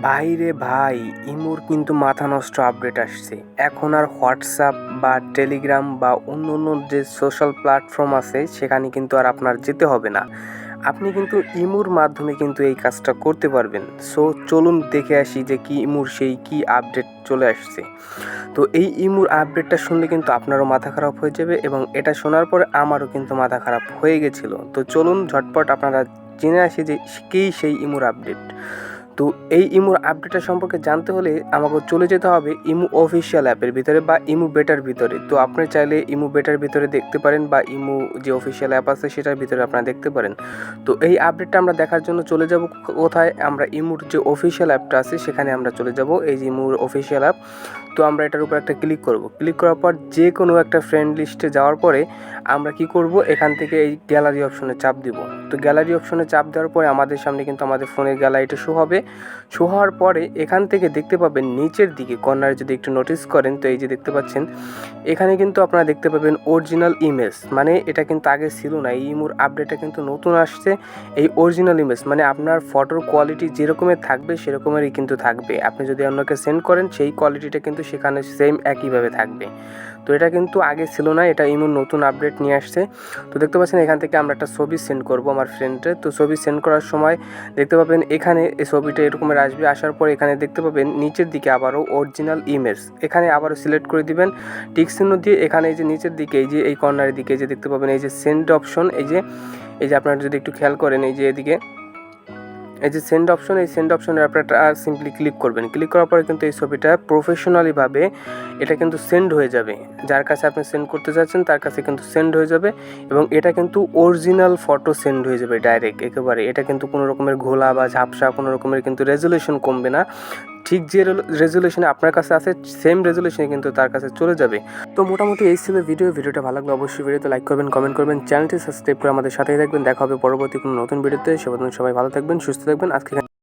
ভাইরে ভাই, ইমুর কিন্তু মাথা নষ্ট আপডেট আসছে। এখন আর হোয়াটসঅ্যাপ বা টেলিগ্রাম বা অন্য যে সোশ্যাল প্ল্যাটফর্ম আছে সেখানে কিন্তু আর আপনার যেতে হবে না। আপনি কিন্তু ইমুর মাধ্যমে কিন্তু এই কাজটা করতে পারবেন। সো চলুন দেখে আসি যে কি ইমুর সেই কি আপডেট চলে আসছে। তো এই ইমুর আপডেটটা শুনলে কিন্তু আপনারও মাথা খারাপ হয়ে যাবে এবং এটা শোনার পরে আমারও কিন্তু মাথা খারাপ হয়ে গেছিলো। তো চলুন ঝটপট আপনারা জেনে আসি যে কী সেই ইমুর আপডেট। তো এই ইমুর আপডেটটা সম্পর্কে জানতে হলে আমাকে চলে যেতে হবে ইমু অফিসিয়াল অ্যাপের ভিতরে বা ইমু বেটার ভিতরে। তো আপনি চাইলে ইমু বেটার ভিতরে দেখতে পারেন বা ইমু যে অফিসিয়াল অ্যাপ আছে সেটার ভিতরে আপনারা দেখতে পারেন। তো এই আপডেটটা আমরা দেখার জন্য চলে যাব কোথায়? আমরা ইমুর যে অফিসিয়াল অ্যাপটা আছে সেখানে আমরা চলে যাব, এই যে ইমুর অফিসিয়াল অ্যাপ। তো আমরা এটার উপর একটা ক্লিক করব। ক্লিক করার পর যে কোনো একটা ফ্রেন্ড লিস্টে যাওয়ার পরে আমরা কি করব, এখান থেকে এই গ্যালারি অপশনে চাপ দিব। তো গ্যালারি অপশনে চাপ দেওয়ার পরে আমাদের সামনে কিন্তু আমাদের ফোনের গ্যালারিটা শো হবে। শো হওয়ার পরে এখান থেকে দেখতে পাবেন নিচের দিকে কর্নারে যদি একটু নোটিস করেন, তো এই যে দেখতে পাচ্ছেন এখানে কিন্তু আপনারা দেখতে পাবেন অরিজিনাল ইমেজ। মানে এটা কিন্তু আগে ছিল না, এই ইমুর আপডেটটা কিন্তু নতুন আসছে। এই অরিজিনাল ইমেজ মানে আপনার ফটোর কোয়ালিটি যেরকমের থাকবে সেরকমেরই কিন্তু থাকবে। আপনি যদি অন্যকে সেন্ড করেন সেই কোয়ালিটিটা কিন্তু সেখানে সেম একইভাবে থাকবে। তো এটা কিন্তু আগে ছিল না, এটা ইমুর নতুন আপডেট নিয়ে আসছে। তো দেখতে পাচ্ছেন এখান থেকে আমরা একটা ছবি সেন্ড করব আমার ফ্রেন্ডে। তো ছবি সেন্ড করার সময় দেখতে পাবেন এখানে এই ছবিটা এরকমের আসবে। আসার পর এখানে দেখতে পাবেন নিচের দিকে আবারও অরিজিনাল ইমেজ, এখানে আবারও সিলেক্ট করে দিবেন টিক চিহ্ন দিয়ে। এখানে এই যে নিচের দিকে এই যে এই কর্নারের দিকে যে দেখতে পাবেন এই যে সেন্ড অপশন, এই যে আপনারা যদি একটু খেয়াল করেন এই যে এদিকে এই যে সেন্ড অপশন, এই সেন্ড অপশনের আপনারা সিম্পলি ক্লিক করবেন। ক্লিক করার পরে কিন্তু এই ছবিটা প্রফেশনালিভাবে এটা কিন্তু সেন্ড হয়ে যাবে। যার কাছে আপনি সেন্ড করতে যাচ্ছেন তার কাছে কিন্তু সেন্ড হয়ে যাবে এবং এটা কিন্তু অরিজিনাল ফটো সেন্ড হয়ে যাবে ডাইরেক্ট একেবারে। এটা কিন্তু কোনো রকমের ঘোলা বা ঝাপসা কোনো রকমের কিন্তু রেজুলেশন কমবে না। ঠিক যে রেজুলেশনে আপনার কাছে আছে সেম রেজুলেশনে কিন্তু তার কাছে চলে যাবে। তো মোটামুটি এই ছিল ভিডিওটা ভালো লাগলে অবশ্যই ভিডিওতে লাইক করবেন, কমেন্ট করবেন, চ্যানেলটি সাবস্ক্রাইব করে আমাদের সাথেই থাকবেন। দেখা হবে পরবর্তী কোনো নতুন ভিডিওতে। সবাই ভালো থাকবেন, সুস্থ থাকবেন। আজকে